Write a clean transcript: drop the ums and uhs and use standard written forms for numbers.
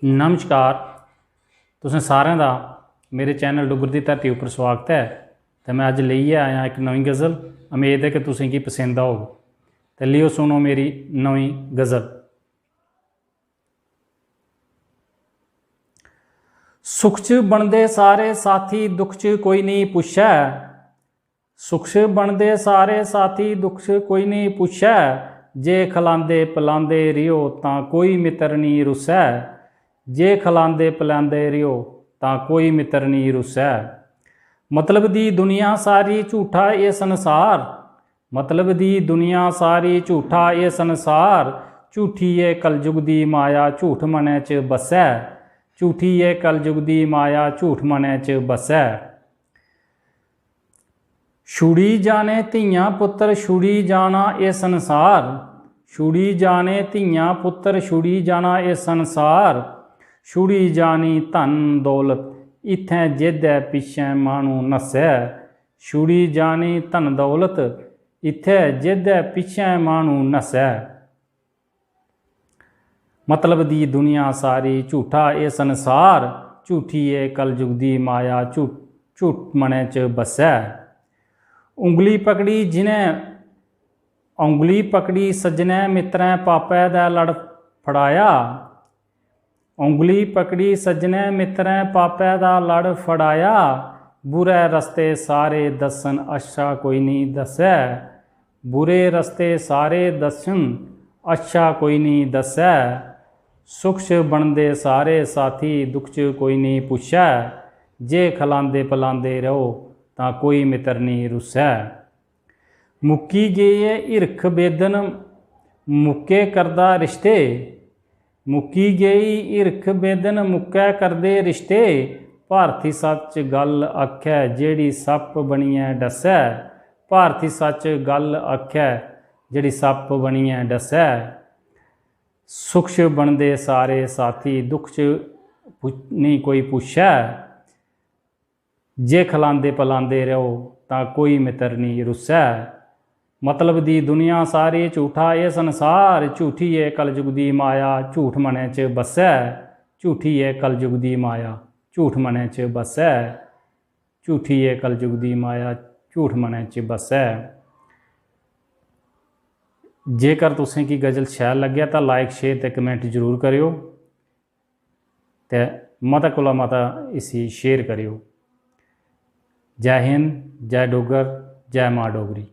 नमस्कार, तुसें सारें दा मेरे चैनल डुग्गर दी धरती उप्पर स्वागत है। तो मैं अज लेइयै आया एक नवीं गज़ल। उम्मीद है कि तुसेंगी पसंद आग। तो लियो सुनो मेरी नवीं गज़ल। सुख च बनदे सारे साथी, दुख च कोई नहीं पुछै। सुख च बनदे सारे साथी, दुख च कोई नहीं पुछै। जे खलांदे पिलांदे रिहो तां कोई मित्र नहीं रुसै। जे खलांदे पिलांदे रिहो तां कोई मित्र नहीं रुसै। मतलब दी दुनिया सारी झूठा ये संसार। मतलब दी दुनिया सारी झूठा ये संसार। झूठी ये कलयुग दी माया झूठ मनै च बसै। झूठी ये कलयुग दी माया झूठ मनै च बसै। छुड़ी जाने धियां पुत्तर छुड़ी जाना ये संसार। छुड़ी जाने धियां पुत्तर छुड़ी जाना ये संसार। छुड़ी जानी धन दौलत इत्थें जिद्दै पिछें मानू नस्सै। छुड़ी जानी धन दौलत इत्थें जिद्दै पिछें मानू नस्सै। मतलब दी दुनिया सारी झूठा ये संसार। झूठी ये कलयुग दी माया झूठ मनै च बसै। उंगली पकड़ी जिनें उंगली पकड़ी सज्जने मित्रें पापै दा लड़ फड़ाया। उंगली पकड़ी सज्जने मित्रें पापै दा लड़ फड़ाया। बुरे रस्ते सारे दस्सन अच्छा कोई नहीं दस्सै। बुरे रस्ते सारे दस्सन अच्छा कोई नहीं दस्सै। सुख च बनदे सारे साथी दुख च कोई नहीं पुछै। जे खलांदे पिलांदे रहो तां कोई मित्र नहीं रुसै। मुक्की गए हिरख बेदन मुक्के करदा रिश्ते। मुक्की गई हिरख बेदन मुक्कै करदे रिश्ते। भारती सच गल आखै जेड़ी सप बनियै डसै। भारती सच गल आखै जेड़ी सप बनियै डसै। सुख च बनदे सारे साथी दुख च नहीं कोई पुछै। जे खलांदे पिलांदे रहो तां कोई मित्र नहीं रुसै। मतलब दी दुनिया सारी झूठा ये संसार। झूठी ये कलयुग दी माया झूठ मनै च बसै। झूठी ये कलयुग दी माया झूठ मनै च बसै। झूठी ये कलयुग दी माया झूठ मनै च बसै। जेकर तुसेंगी गज़ल शैल लग्गेआ तां लाइक शेयर ते कमेंट जरूर करियो ते मता कोला मता इसी शेयर करियो। जय हिंद, जय डुग्गर, जय मां डोगरी।